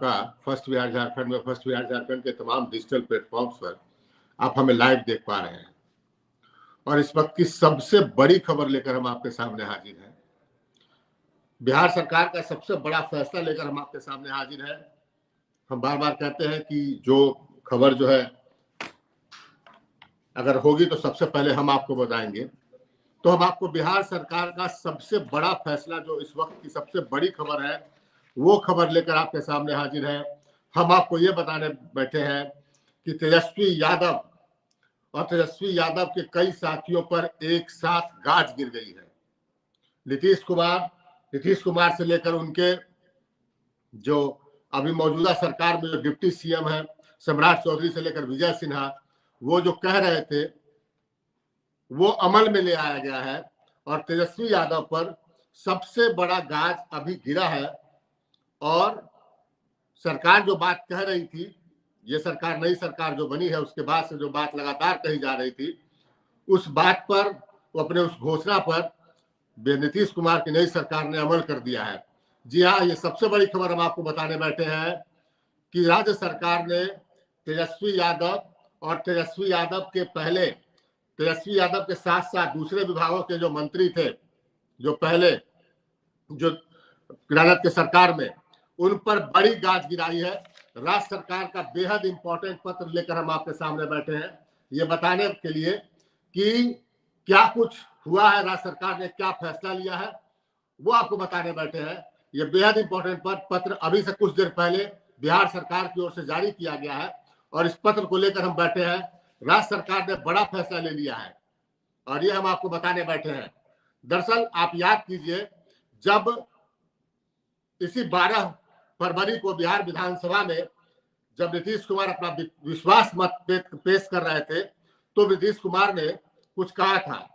आपका फर्स्ट बिहार झारखंड में फर्स्ट बिहार झारखंड के तमाम डिजिटल प्लेटफॉर्म्स पर आप हमें लाइव देख पा रहे हैं और इस वक्त की सबसे बड़ी खबर लेकर हम आपके सामने हाजिर हैं। बिहार सरकार का सबसे बड़ा फैसला लेकर हम आपके सामने हाजिर हैं। हम बार बार कहते हैं कि जो खबर जो है अगर होगी तो सबसे पहले हम आपको बताएंगे। तो हम आपको बिहार सरकार का सबसे बड़ा फैसला, जो इस वक्त की सबसे बड़ी खबर है, वो खबर लेकर आपके सामने हाजिर है। हम आपको ये बताने बैठे हैं कि तेजस्वी यादव के कई साथियों पर एक साथ गाज गिर गई है। नीतीश कुमार से लेकर उनके जो अभी मौजूदा सरकार में जो डिप्टी सीएम है सम्राट चौधरी से लेकर विजय सिन्हा, वो जो कह रहे थे वो अमल में ले आया गया है और तेजस्वी यादव पर सबसे बड़ा गाज अभी गिरा है। और सरकार जो बात कह रही थी, ये सरकार, नई सरकार जो बनी है, उसके बाद से जो बात लगातार कही जा रही थी, उस बात पर, अपने उस घोषणा पर नीतीश कुमार की नई सरकार ने अमल कर दिया है। जी हाँ, ये सबसे बड़ी खबर हम आपको बताने बैठे हैं कि राज्य सरकार ने तेजस्वी यादव के साथ साथ दूसरे विभागों के जो मंत्री थे, जो पहले जो राजद के सरकार में, उन पर बड़ी गाज गिराई है। राज्य सरकार का बेहद इंपॉर्टेंट पत्र लेकर हम आपके सामने बैठे हैं, ये बताने के लिए कि क्या कुछ हुआ है, राज्य सरकार ने क्या फैसला लिया है, वो आपको बताने बैठे हैं। ये बेहद इंपॉर्टेंट पत्र अभी से कुछ देर पहले बिहार सरकार की ओर से जारी किया गया है और इस पत्र को लेकर हम बैठे हैं। राज्य सरकार ने बड़ा फैसला ले लिया है और ये हम आपको बताने बैठे हैं। दरअसल आप याद कीजिए, जब इसी 12 फरवरी को बिहार विधानसभा में जब नीतीश कुमार अपना विश्वास मत पेश कर रहे थे, तो नीतीश कुमार ने कुछ कहा था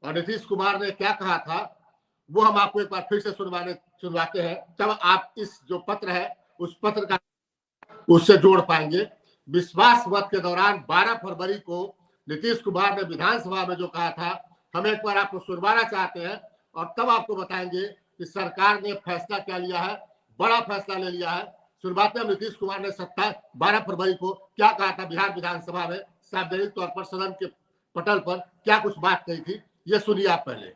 और नीतीश कुमार ने क्या कहा था वो हम आपको एक बार फिर से सुनवाते हैं, तब आप इस जो पत्र है उस पत्र का उससे जोड़ पाएंगे। विश्वास मत के दौरान 12 फरवरी को नीतीश कुमार ने विधानसभा में जो कहा था, हम एक बार आपको सुनवाना चाहते हैं और तब आपको बताएंगे कि सरकार ने फैसला क्या लिया है। बड़ा फैसला ले लिया है। सुनवाते हैं नीतीश कुमार ने 12 फरवरी को क्या कहा था बिहार विधानसभा में, सार्वजनिक तौर पर सदन के पटल पर क्या कुछ बात कही थी, ये सुनिए आप पहले।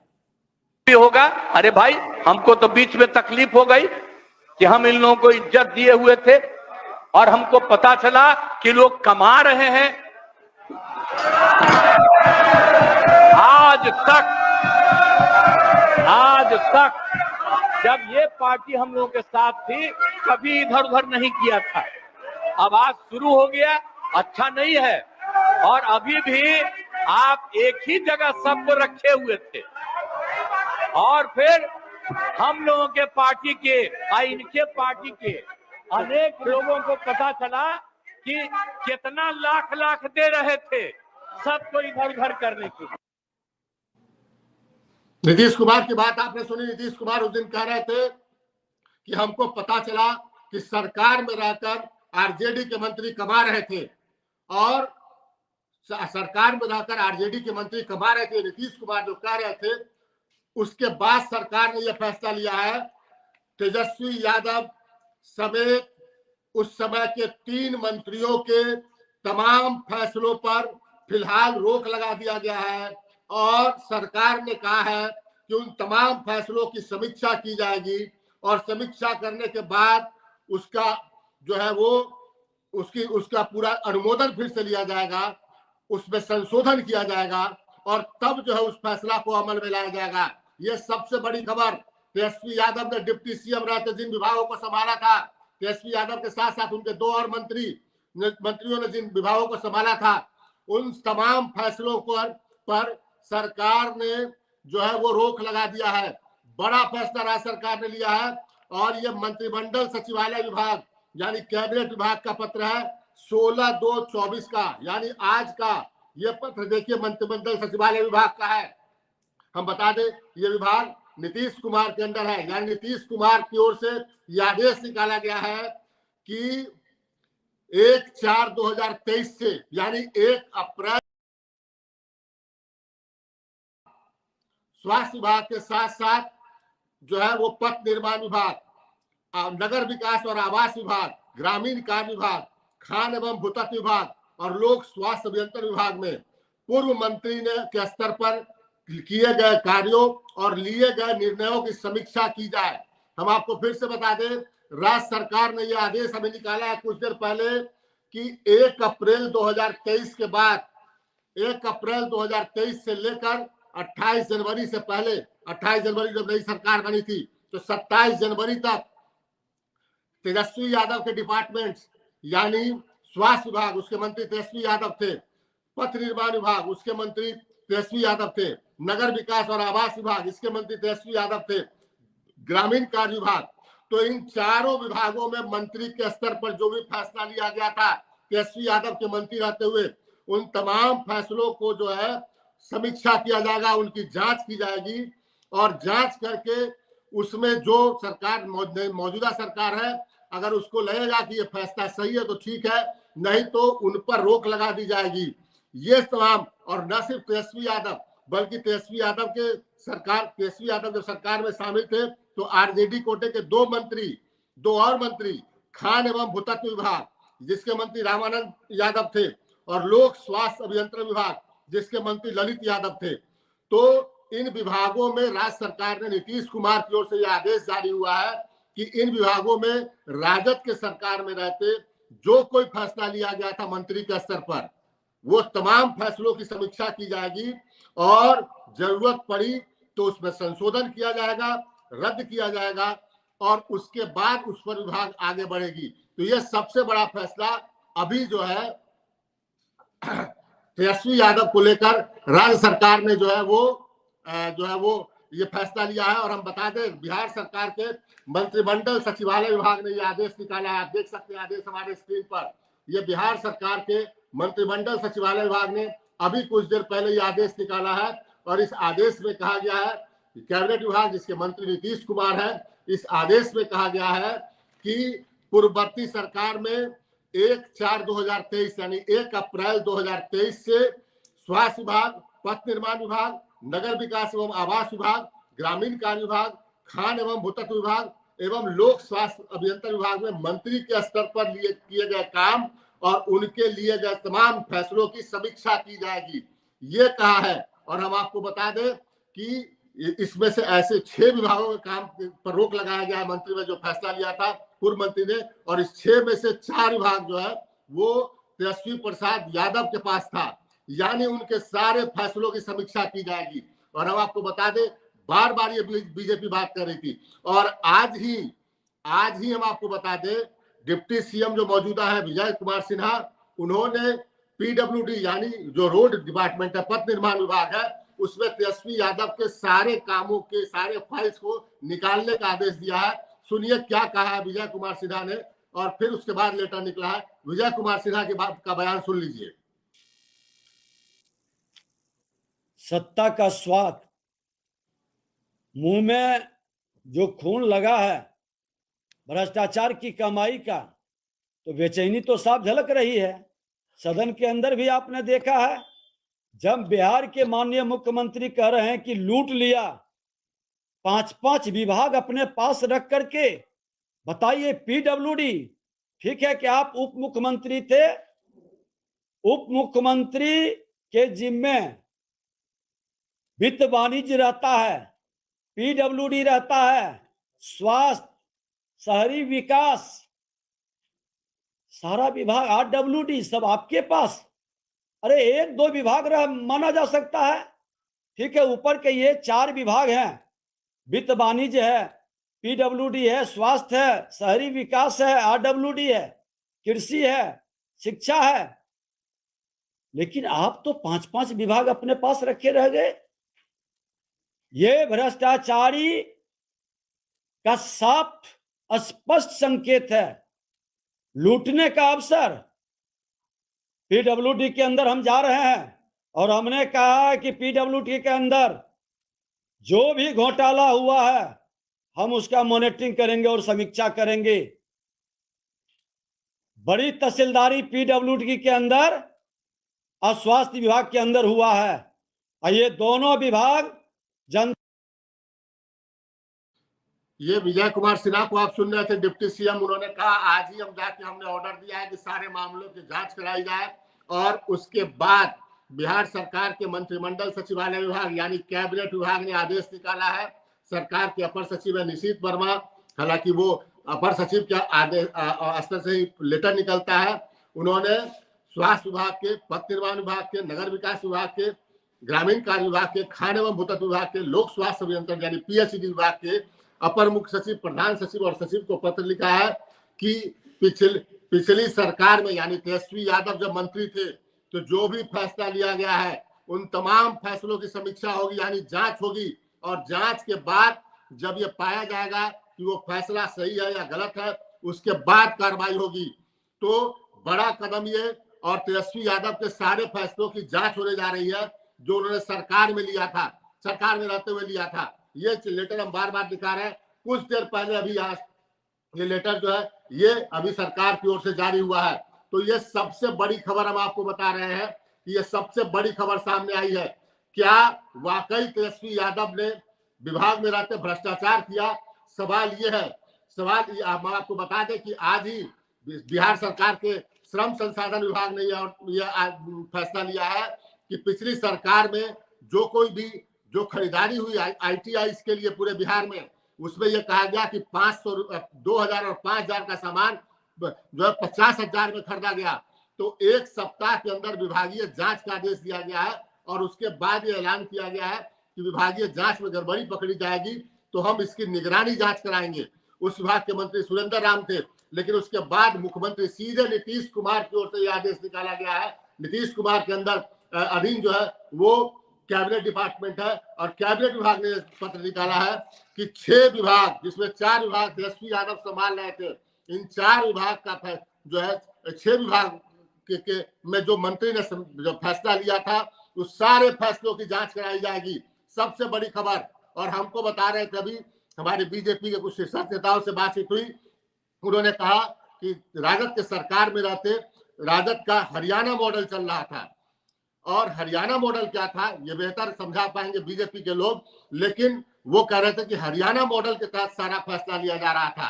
होगा, अरे भाई हमको तो बीच में तकलीफ हो गई कि हम इन लोगों को इज्जत दिए हुए थे और हमको पता चला कि लोग कमा रहे हैं। आज तक जब ये पार्टी हम लोगों के साथ थी, कभी इधर उधर नहीं किया था। अब आज शुरू हो गया, अच्छा नहीं है। और अभी भी आप एक ही जगह सबको रखे हुए थे और फिर हम लोगों के पार्टी के इनके पार्टी के अनेक लोगों को पता चला कि कितना लाख दे रहे थे सबको इधर उधर करने की। नीतीश कुमार की बात आपने सुनी। नीतीश कुमार उस दिन कह रहे थे कि हमको पता चला कि सरकार में रहकर आरजेडी के मंत्री कमा रहे थे और सरकार में रहकर आरजेडी के मंत्री कमा रहे थे। नीतीश कुमार जो कह रहे थे, उसके बाद सरकार ने यह फैसला लिया है, तेजस्वी यादव समेत उस समय के 3 मंत्रियों के तमाम फैसलों पर फिलहाल रोक लगा दिया गया है और सरकार ने कहा है कि उन तमाम फैसलों की समीक्षा की जाएगी और समीक्षा करने के बाद उसका जो है वो उसका पूरा अनुमोदन फिर से लिया जाएगा, उसमें संशोधन किया जाएगा और तब जो है उस फैसला को अमल में लाया जाएगा। ये सबसे बड़ी खबर। तेजस्वी यादव ने डिप्टी सीएम रहते जिन विभागों को संभाला था, तेजस्वी यादव के साथ साथ उनके 2 और मंत्रियों ने जिन विभागों को संभाला था, उन तमाम फैसलों पर सरकार ने जो है वो रोक लगा दिया है। बड़ा फैसला राज्य सरकार ने लिया है और ये मंत्रिमंडल सचिवालय विभाग यानी कैबिनेट विभाग का पत्र है 16/2/24 का, यानी आज का ये पत्र देखिए मंत्रिमंडल सचिवालय विभाग का है। हम बता दें ये विभाग नीतीश कुमार के अंदर है, यानी नीतीश कुमार की ओर से यह आदेश निकाला गया है कि 1/4/2023 से यानी 1 अप्रैल स्वास्थ्य विभाग के साथ साथ जो है वो पथ निर्माण विभाग, नगर विकास और आवास विभाग, ग्रामीण कार्य विभाग, खान एवं भूतत्व विभाग और लोक स्वास्थ्य अभियंत्रण विभाग में पूर्व मंत्री ने के स्तर पर किए गए कार्यों और लिए गए निर्णयों की समीक्षा की जाए। हम आपको फिर से बता दें, राज्य सरकार ने यह आदेश अभी निकाला है कुछ देर पहले कि 1 अप्रैल 2023 के बाद 1 अप्रैल 2023 से लेकर 28 जनवरी से पहले, 28 जनवरी जब नई सरकार बनी थी तो 27 जनवरी तक तेजस्वी यादव के डिपार्टमेंट्स यानी स्वास्थ्य विभाग, उसके मंत्री तेजस्वी यादव थे, पथ निर्माण विभाग, उसके मंत्री तेजस्वी यादव थे, नगर विकास और आवास विभाग, इसके मंत्री तेजस्वी यादव थे, ग्रामीण कार्य विभाग, तो इन चारों विभागों में मंत्री के स्तर पर जो भी फैसला लिया गया था तेजस्वी यादव के मंत्री रहते हुए, उन तमाम फैसलों को जो है समीक्षा किया जाएगा, उनकी जांच की जाएगी और जांच करके उसमें जो सरकार मौजूदा सरकार है अगर उसको लगेगा कि ये फैसला सही है तो ठीक है, नहीं तो उन पर रोक लगा दी जाएगी। ये तमाम, और न सिर्फ तेजस्वी यादव बल्कि तेजस्वी यादव जब सरकार में शामिल थे तो आरजेडी कोटे के दो और मंत्री खान एवं भूतत्व विभाग जिसके मंत्री रामानंद यादव थे और लोक स्वास्थ्य अभियंत्रण विभाग जिसके मंत्री ललित यादव थे, तो इन विभागों में राज्य सरकार ने नीतीश कुमार की ओर से यह आदेश जारी हुआ है कि इन विभागों में राजद के सरकार में रहते जो कोई फैसला लिया गया था मंत्री के स्तर पर, वो तमाम फैसलों की समीक्षा की जाएगी और जरूरत पड़ी तो उसमें संशोधन किया जाएगा, रद्द किया जाएगा और उसके बाद उस पर विभाग आगे बढ़ेगी। तो यह सबसे बड़ा फैसला अभी जो है तेजस्वी यादव को लेकर राज्य सरकार ने जो है वो ये फैसला लिया है। और हम बता दें, बिहार सरकार के मंत्रिमंडल सचिवालय विभाग ने यह आदेश निकाला है। आप देख सकते हैं आदेश हमारे स्क्रीन पर। यह बिहार सरकार के मंत्रिमंडल सचिवालय विभाग ने अभी कुछ देर पहले यह आदेश निकाला है और इस आदेश में कहा गया है कि कैबिनेट विभाग जिसके मंत्री नीतीश कुमार है, इस आदेश में कहा गया है कि पूर्ववर्ती सरकार में 1/4/2023 यानी 1 अप्रैल 2023 से स्वास्थ्य विभाग, पथ निर्माण विभाग, नगर विकास एवं आवास विभाग, ग्रामीण कार्य विभाग, खान एवं भूतत्व विभाग एवं लोक स्वास्थ्य अभियंत्रण विभाग में मंत्री के स्तर पर किए गए काम और उनके लिए गए तमाम फैसलों की समीक्षा की जाएगी, ये कहा है। और हम आपको बता दें कि इसमें से ऐसे 6 विभागों के काम पर रोक लगाया गया है मंत्री ने जो फैसला लिया था पूर्व मंत्री ने, और इस 6 में से 4 विभाग जो है वो तेजस्वी प्रसाद यादव के पास था, यानी उनके सारे फैसलों की समीक्षा की जाएगी। और हम आपको बता दें, बार बार ये बीजेपी बात कर रही थी और आज ही हम आपको बता दें, डिप्टी सीएम जो मौजूदा है विजय कुमार सिन्हा, उन्होंने पीडब्ल्यूडी यानी जो रोड डिपार्टमेंट है, पथ निर्माण विभाग है, उसमें तेजस्वी यादव के सारे कामों के सारे फाइल्स को निकालने का आदेश दिया है। सुनिए क्या कहा है विजय कुमार सिन्हा ने और फिर उसके बाद लेटर निकला है। विजय कुमार सिन्हा के बाद का बयान सुन लीजिए। सत्ता का स्वाद, मुंह में जो खून लगा है भ्रष्टाचार की कमाई का, तो बेचैनी तो साफ झलक रही है। सदन के अंदर भी आपने देखा है, जब बिहार के माननीय मुख्यमंत्री कह रहे हैं कि लूट लिया, 5-5 विभाग अपने पास रख करके, बताइए पीडब्ल्यूडी, ठीक है कि आप उप मुख्यमंत्री थे, उप मुख्यमंत्री के जिम्मे वित्त वाणिज्य रहता है, पीडब्ल्यूडी रहता है, स्वास्थ्य, शहरी विकास, सारा विभाग, आरडब्ल्यूडी सब आपके पास। अरे 1-2 विभाग माना जा सकता है, ठीक है, ऊपर के ये 4 विभाग हैं, वित्त वाणिज्य है, पीडब्ल्यूडी है, स्वास्थ्य है, शहरी विकास है, आरडब्ल्यूडी है, कृषि है, शिक्षा है, लेकिन आप तो 5-5 विभाग अपने पास रखे रह गए। ये भ्रष्टाचारी का साफ स्पष्ट संकेत है, लूटने का अवसर। पीडब्ल्यूडी के अंदर हम जा रहे हैं और हमने कहा कि पीडब्ल्यूडी के अंदर जो भी घोटाला हुआ है हम उसका मॉनिटरिंग करेंगे और समीक्षा करेंगे। बड़ी तहसीलदारी पीडब्ल्यूडी के अंदर और स्वास्थ्य विभाग के अंदर हुआ है और ये दोनों विभाग ये विजय कुमार सिन्हा को आप सुन रहे थे, डिप्टी सीएम। उन्होंने कहा आज ही हम जाके हमने ऑर्डर दिया है कि सारे मामलों की जांच कराई जाए और उसके बाद बिहार सरकार के मंत्रिमंडल सचिवालय विभाग यानी कैबिनेट विभाग ने आदेश निकाला है। सरकार के अपर सचिव है निशीथ वर्मा, हालांकि वो अपर सचिव के आदेश स्तर से ही लेटर निकलता है। उन्होंने स्वास्थ्य विभाग के, पथ निर्माण विभाग के, नगर विकास विभाग के, ग्रामीण कार्य विभाग के, खान एवं भूतत्व विभाग के, लोक स्वास्थ्य अभियंत्रण यानी पीएचडी विभाग के अपर मुख्य सचिव, प्रधान सचिव और सचिव को पत्र लिखा है कि पिछली सरकार में यानी तेजस्वी यादव जब मंत्री थे तो जो भी फैसला लिया गया है उन तमाम फैसलों की समीक्षा होगी यानी जांच होगी, और जांच के बाद जब ये पाया जाएगा कि वो फैसला सही है या गलत है उसके बाद कार्रवाई होगी। तो बड़ा कदम ये, और तेजस्वी यादव के सारे फैसलों की जांच होने जा रही है जो उन्होंने सरकार में लिया था, सरकार में रहते हुए लिया था। ये लेटर हम बार बार दिखा रहे हैं। कुछ देर पहले अभी ये लेटर जो है ये अभी सरकार की ओर से जारी हुआ है। तो ये सबसे बड़ी खबर हम आपको बता रहे हैं कि ये सबसे बड़ी खबर सामने आई है। क्या वाकई तेजस्वी यादव ने विभाग में रहते भ्रष्टाचार किया? सवाल ये है। सवाल हम आपको बता दें कि आज ही बिहार सरकार के श्रम संसाधन विभाग ने यह फैसला लिया है कि पिछली सरकार में जो खरीदारी हुई ITI के लिए पूरे बिहार में, उसमें यह कहा गया कि 2000 और 5000 का सामान जो है 50,000 में खरीदा गया। तो एक सप्ताह के अंदर विभागीय जांच का आदेश दिया गया है और उसके बाद ये ऐलान किया गया है कि विभागीय जांच में गड़बड़ी पकड़ी जाएगी तो हम इसकी निगरानी जांच कराएंगे। उस विभाग के मंत्री सुरेंद्र राम थे, लेकिन उसके बाद मुख्यमंत्री सीधे नीतीश कुमार की ओर से यह आदेश निकाला गया है। नीतीश कुमार के अंदर अधीन जो है वो कैबिनेट डिपार्टमेंट है और कैबिनेट विभाग ने पत्र निकाला है कि 6 विभाग, जिसमें 4 विभाग तेजस्वी यादव संभाल रहे थे, इन 4 विभाग का जो है 6 विभाग के में जो मंत्री ने जो फैसला लिया था उस सारे फैसलों की जांच कराई जाएगी। सबसे बड़ी खबर। और हमको बता रहे थे, अभी हमारे बीजेपी के कुछ शीर्ष नेताओं से बातचीत हुई, उन्होंने कहा कि राजद के सरकार में रहते राजद का हरियाणा मॉडल चल रहा था। और हरियाणा मॉडल क्या था ये बेहतर समझा पाएंगे बीजेपी के लोग, लेकिन वो कह रहे थे कि हरियाणा मॉडल के तहत सारा फैसला लिया जा रहा था।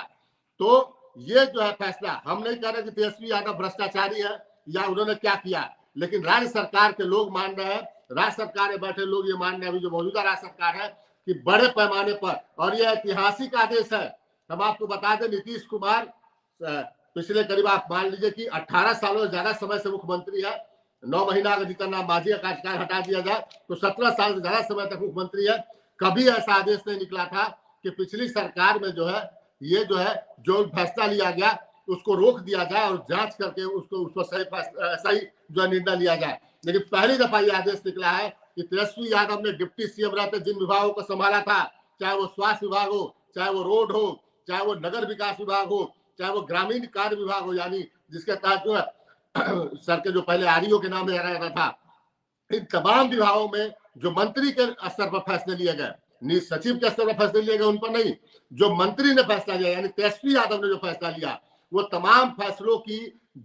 तो ये जो है फैसला, हम नहीं कह रहे कि तेजस्वी यादव भ्रष्टाचारी है या उन्होंने क्या किया, लेकिन राज्य सरकार के लोग मान रहे हैं, राज्य सरकार में बैठे लोग ये मान रहे हैं, अभी जो मौजूदा राज्य सरकार है, कि बड़े पैमाने पर, और यह ऐतिहासिक आदेश है। हम आपको बता दें नीतीश कुमार पिछले करीब आप मान लीजिए कि 18 सालों से ज्यादा समय से मुख्यमंत्री है। 9 महीना अगर जितना मांझी का कार्यकाल हटा दिया जाए तो 17 साल से ज्यादा समय तक मुख्यमंत्री है। कभी ऐसा आदेश नहीं निकला था कि पिछली सरकार में जो है ये जो फैसला लिया गया उसको रोक दिया जाए और जांच करके उस पर सही जो निर्णय लिया जाए। लेकिन पहली दफा ये आदेश निकला है कि तेजस्वी यादव ने डिप्टी सीएम रहते जिन विभागों को संभाला था, चाहे वो स्वास्थ्य विभाग हो, चाहे वो रोड हो, चाहे वो नगर विकास विभाग हो, चाहे वो ग्रामीण कार्य विभाग हो, यानी जिसके तहत जो है सर के जो पहले आरईओ के नाम में रहता था, इन तमाम विभागों में जो मंत्री के स्तर पर फैसले लिए गए, सचिव के स्तर पर फैसले लिए गए उन पर नहीं, जो मंत्री ने फैसला लिया यानी तेजस्वी यादव ने जो फैसला लिया, वो तमाम फैसलों की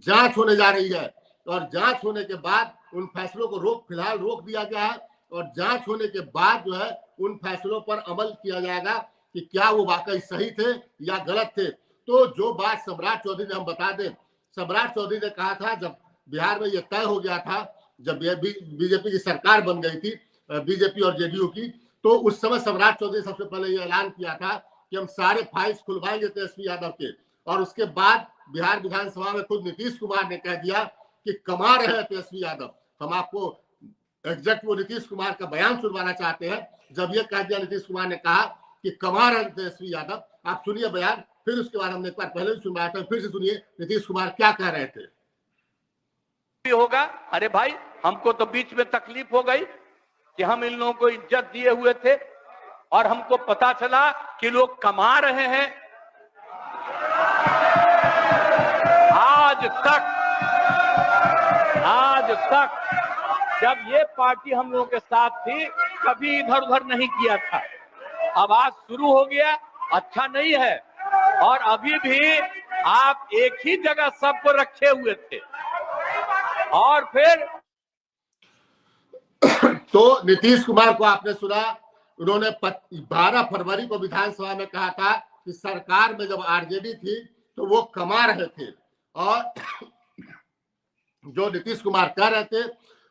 जांच होने जा रही है। और जांच होने के बाद उन फैसलों को फिलहाल रोक दिया गया है और जांच होने के बाद जो है उन फैसलों पर अमल किया जाएगा कि क्या वो वाकई सही थे या गलत थे। तो जो बात सम्राट चौधरी ने, हम बता दें, सम्राट चौधरी ने कहा था जब बिहार में ये तय हो गया था, जब बीजेपी की सरकार बन गई थी, बीजेपी और जेडीयू की, तो उस समय सम्राट चौधरी सबसे पहले ये ऐलान किया था कि हम सारे फाइल्स खुलवाएंगे तेजस्वी यादव के। और उसके बाद बिहार विधानसभा में खुद नीतीश कुमार ने कह दिया कि कमा रहे हैं तेजस्वी यादव। हम आपको एग्जैक्ट वो नीतीश कुमार का बयान सुनवाना चाहते हैं, जब ये कह दिया नीतीश कुमार ने कहा कि कमा रहे हैं तेजस्वी यादव। आप सुनिए बयान, फिर उसके बाद हमने एक बार पहले भी सुनवाया था, फिर से सुनिए नीतीश कुमार क्या कह रहे थे। होगा, अरे भाई हमको तो बीच में तकलीफ हो गई कि हम इन लोगों को इज्जत दिए हुए थे और हमको पता चला कि लोग कमा रहे हैं। आज तक जब ये पार्टी हम लोगों के साथ थी कभी इधर उधर नहीं किया था। अब आज शुरू हो गया, अच्छा नहीं है। और अभी भी आप एक ही जगह सबको रखे हुए थे और फिर तो नीतीश कुमार को आपने सुना, उन्होंने 12 फरवरी को विधानसभा में कहा था कि सरकार में जब आरजेडी थी तो वो कमा रहे थे, और जो नीतीश कुमार कह रहे थे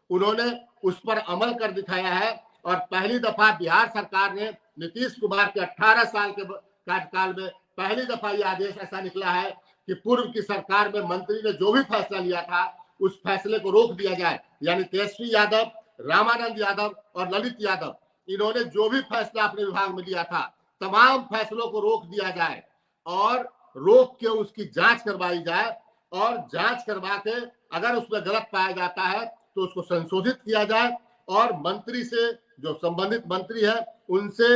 उन्होंने उस पर अमल कर दिखाया है। और पहली दफा बिहार सरकार ने नीतीश कुमार के 18 साल के कार्यकाल में पहली दफा यह आदेश ऐसा निकला है कि पूर्व की सरकार में मंत्री ने जो भी फैसला लिया था उस फैसले को रोक दिया जाए। यानी तेजस्वी यादव, रामानंद यादव और ललित यादव, इन्होंने जो भी फैसला अपने विभाग में लिया था तमाम फैसलों को रोक दिया जाए और रोक के उसकी जांच करवाई जाए, और जांच करवा के अगर उसमें गलत पाया जाता है तो उसको संशोधित किया जाए, और मंत्री से, जो संबंधित मंत्री है उनसे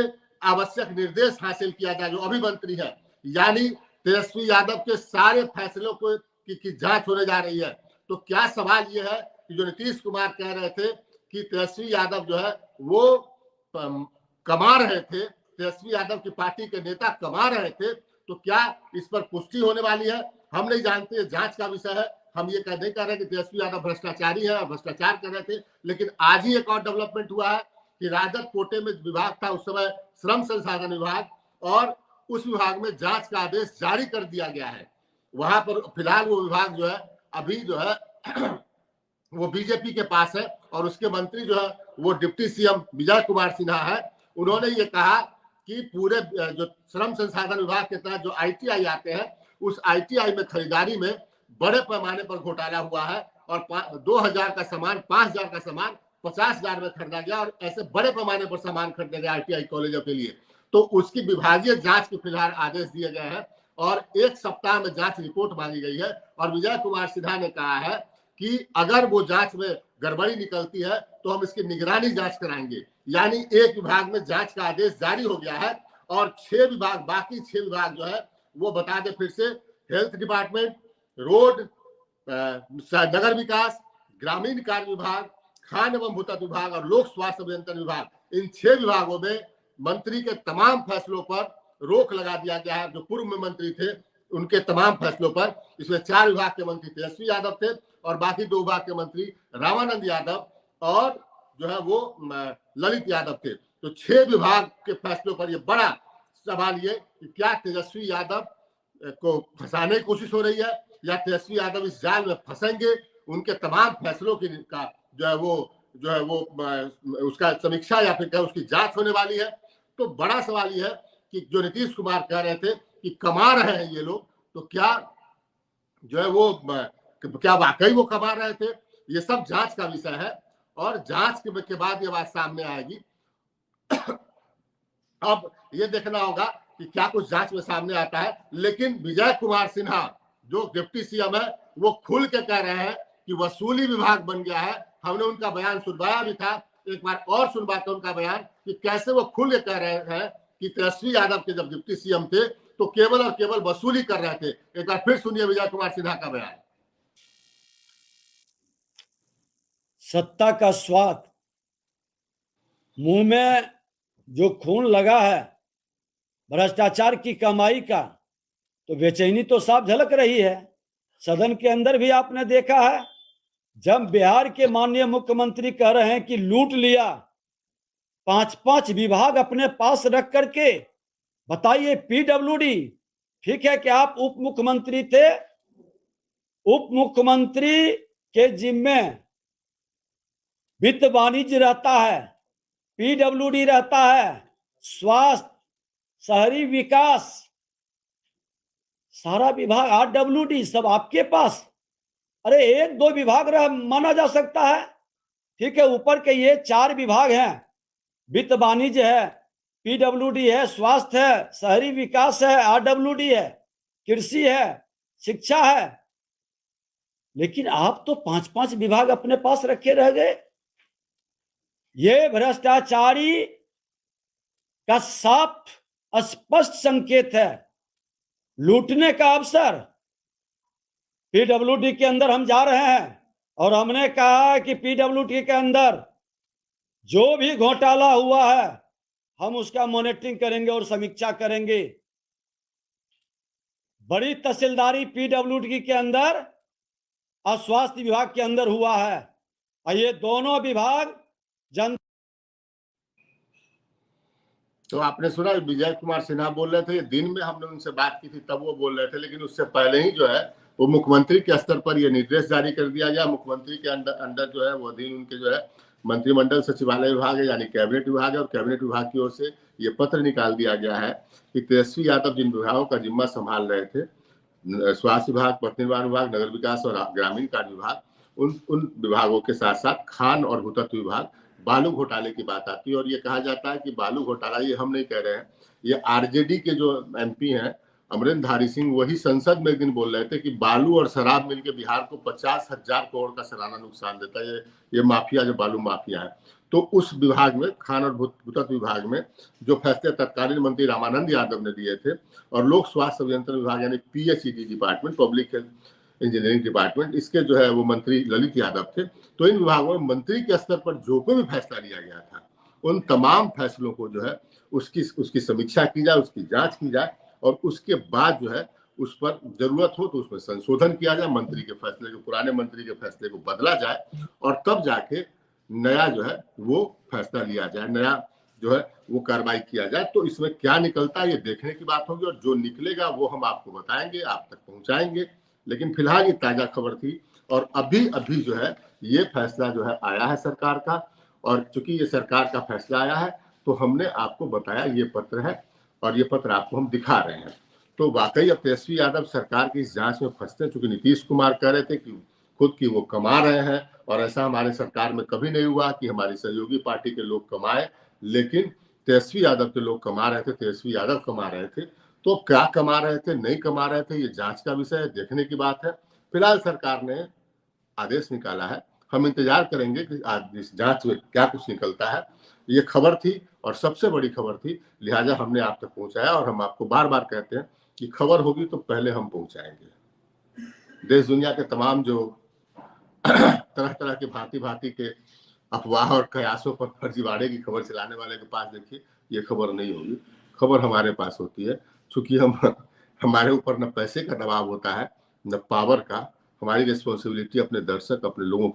आवश्यक निर्देश हासिल किया जाए जो अभी मंत्री है। यानी तेजस्वी यादव के सारे फैसलों को की जांच होने जा रही है। तो क्या सवाल ये है कि जो नीतीश कुमार कह रहे थे कि तेजस्वी यादव जो है वो कमा रहे थे, तेजस्वी यादव की पार्टी के नेता कमा रहे थे, तो क्या इस पर पुष्टि होने वाली है? हम नहीं जानते, जांच का विषय है। हम ये नहीं कह रहे कि तेजस्वी यादव भ्रष्टाचारी है और भ्रष्टाचार कर रहे थे, लेकिन आज ही एक और डेवलपमेंट हुआ है कि राजद कोटे में विभाग था उस समय श्रम संसाधन विभाग, और उस विभाग में जांच का आदेश जारी कर दिया गया है। वहां पर फिलहाल वो विभाग जो है अभी जो है वो बीजेपी के पास है, और उसके मंत्री जो है वो डिप्टी सीएम विजय कुमार सिन्हा है। उन्होंने ये कहा कि पूरे जो श्रम संसाधन विभाग के तहत जो आईटीआई आते हैं उस आईटीआई में खरीदारी में बड़े पैमाने पर घोटाला हुआ है, और 2000 का सामान 5000 का सामान 50,000 में खरीदा गया, और ऐसे बड़े पैमाने पर सामान खरीदे गए आईटीआई कॉलेजों के लिए। तो उसकी विभागीय जांच के फिलहाल आदेश दिए गए हैं और 1 सप्ताह में जांच रिपोर्ट मांगी गई है। और विजय कुमार सिन्हा ने कहा है कि अगर वो जांच में गड़बड़ी निकलती है तो हम इसकी निगरानी जांच कराएंगे। यानी एक विभाग में जांच का आदेश जारी हो गया है, और 6 विभाग, बाकी 6 विभाग जो है वो बता दे फिर से, हेल्थ डिपार्टमेंट, रोड, नगर विकास, ग्रामीण कार्य विभाग, खान एवं भूतत्व विभाग और लोक स्वास्थ्य अभियंत्रण विभाग, इन 6 विभागों में मंत्री के तमाम फैसलों पर रोक लगा दिया गया है। जो पूर्व में मंत्री थे उनके तमाम फैसलों पर, इसमें 4 विभाग के मंत्री तेजस्वी यादव थे और बाकी 2 विभाग के मंत्री रामानंद यादव और जो है वो ललित यादव थे। तो 6 विभाग के फैसलों पर यह बड़ा सवाल ये कि क्या तेजस्वी यादव को फंसाने की कोशिश हो रही है या तेजस्वी यादव इस जाल में फंसेंगे। उनके तमाम फैसलों की का जो है वो उसका समीक्षा या फिर उसकी जांच होने वाली है। तो बड़ा सवाल यह है कि जो नीतीश कुमार कह रहे थे कि कमा रहे हैं ये लोग, तो क्या जो है वो क्या वाकई वो कमा रहे थे? ये सब जांच का विषय है और जांच के बाद ये बात सामने आएगी। अब ये देखना होगा कि क्या कुछ जांच में सामने आता है। लेकिन विजय कुमार सिन्हा जो डिप्टी सीएम है वो खुल के कह रहे हैं कि वसूली विभाग बन गया है। हमने उनका बयान सुनवाया भी था, एक बार और सुनवाते उनका बयान कि कैसे वो खुल के कह रहे हैं कि तेजस्वी यादव के जब डिप्टी सीएम थे तो केवल और केवल वसूली कर रहे थे। एक बार फिर सुनिए विजय कुमार सिन्हा का बयान। सत्ता का स्वाद, मुंह में जो खून लगा है भ्रष्टाचार की कमाई का, तो बेचैनी तो साफ झलक रही है। सदन के अंदर भी आपने देखा है, जब बिहार के माननीय मुख्यमंत्री कह रहे हैं कि लूट लिया 5-5 विभाग अपने पास रख करके। बताइए, पीडब्ल्यूडी, ठीक है कि आप उप मुख्यमंत्री थे, उप मुख्यमंत्री के जिम्मे वित्त वाणिज्य रहता है, पीडब्ल्यूडी रहता है, स्वास्थ्य, शहरी विकास, सारा विभाग, आरडब्ल्यूडी सब आपके पास। अरे 1-2 विभाग माना जा सकता है, ठीक है। ऊपर के ये 4 विभाग हैं, वित्त वाणिज्य है, पीडब्ल्यूडी है, स्वास्थ्य है, शहरी विकास है, आरडब्ल्यूडी है, कृषि है, शिक्षा है। लेकिन आप तो 5-5 विभाग अपने पास रखे रह गए। ये भ्रष्टाचारी का साफ स्पष्ट संकेत है, लूटने का अवसर। पीडब्ल्यूडी के अंदर हम जा रहे हैं और हमने कहा कि पीडब्ल्यूडी के अंदर जो भी घोटाला हुआ है हम उसका मॉनिटरिंग करेंगे और समीक्षा करेंगे। बड़ी तहसीलदारी पीडब्ल्यूडी के अंदर और स्वास्थ्य विभाग के अंदर हुआ है, और ये दोनों विभाग तो आपने सुना विजय कुमार सिन्हा बोल रहे थे, दिन में हमने उनसे बात की थी तब वो बोल रहे थे, लेकिन उससे पहले ही जो है वो मुख्यमंत्री के स्तर पर ये निर्देश जारी कर दिया गया। मुख्यमंत्री के अंदर जो है वो अधीन उनके जो है मंत्रिमंडल सचिवालय विभाग है, यानी कैबिनेट विभाग है, और कैबिनेट विभाग की ओर से ये पत्र निकाल दिया गया है कि तेजस्वी यादव जिन विभागों का जिम्मा संभाल रहे थे, स्वास्थ्य विभाग, पथ निर्माण विभाग, नगर विकास और ग्रामीण कार्य विभाग, उन विभागों के साथ साथ खान और भूतत्व विभाग, बालू घोटाले की बात आती है। और ये कहा जाता है कि बालू घोटाला, ये हम नहीं कह रहे हैं, ये आरजेडी के जो एमपी हैं अमरेंद्र धारी सिंह, वही संसद में एक दिन बोल रहे थे कि बालू और शराब मिलकर बिहार को 50,000 करोड़ का सालाना नुकसान देता है, ये माफिया, जो बालू माफिया है। तो उस विभाग में, खान और भूतत्व विभाग में, जो फैसले तत्कालीन मंत्री रामानंद यादव ने दिए थे, और लोक स्वास्थ्य अभियंत्रण विभाग यानी PHED department, public health engineering department, इसके जो है वो मंत्री ललित यादव थे। तो इन विभागों में मंत्री के स्तर पर जो कोई भी फैसला लिया गया था, उन तमाम फैसलों को जो है उसकी समीक्षा की जाए, उसकी जांच की जाए, और उसके बाद जो है उस पर जरूरत हो तो उसमें संशोधन किया जाए, मंत्री के फैसले को, पुराने मंत्री के फैसले को बदला जाए, और तब जाके नया जो है वो फैसला लिया जाए, नया जो है वो कार्रवाई किया जाए। तो इसमें क्या निकलता है ये देखने की बात होगी, और जो निकलेगा वो हम आपको बताएंगे, आप तक पहुंचाएंगे। लेकिन फिलहाल ये ताजा खबर थी, और अभी जो है ये फैसला जो है आया है सरकार का, और चूंकि ये सरकार का फैसला आया है तो हमने आपको बताया ये पत्र है, और ये पत्र आपको हम दिखा रहे हैं। तो वाकई अब तेजस्वी यादव सरकार की इस जांच में फंसते हैं, चूंकि नीतीश कुमार कह रहे थे कि खुद की वो कमा रहे हैं, और ऐसा हमारे सरकार में कभी नहीं हुआ कि हमारी सहयोगी पार्टी के लोग कमाए, लेकिन तेजस्वी यादव के लोग कमा रहे थे, तेजस्वी यादव कमा रहे थे। तो क्या कमा रहे थे, नहीं कमा रहे थे, ये जांच का विषय है, देखने की बात है। फिलहाल सरकार ने आदेश निकाला है, हम इंतजार करेंगे कि आज इस जांच में क्या कुछ निकलता है। ये खबर थी और सबसे बड़ी खबर थी, लिहाजा हमने आप तक पहुंचाया, और हम आपको बार बार कहते हैं कि खबर होगी तो पहले हम पहुंचाएंगे। देश दुनिया के तमाम जो तरह तरह के भांति के अफवाह और कयासों पर फर्जीवाड़े की खबर चलाने वाले के पास देखिए ये खबर नहीं होगी, खबर हमारे पास होती है। चूंकि हमारे ऊपर न पैसे का दबाव होता है न पावर का, हमारी रिस्पॉन्सिबिलिटी अपने दर्शक, अपने लोगों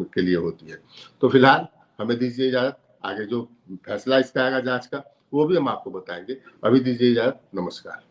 के लिए होती है। तो फिलहाल हमें दीजिए इजाजत, आगे जो फैसला इसका आएगा जांच का वो भी हम आपको बताएंगे। अभी दीजिए इजाजत, नमस्कार।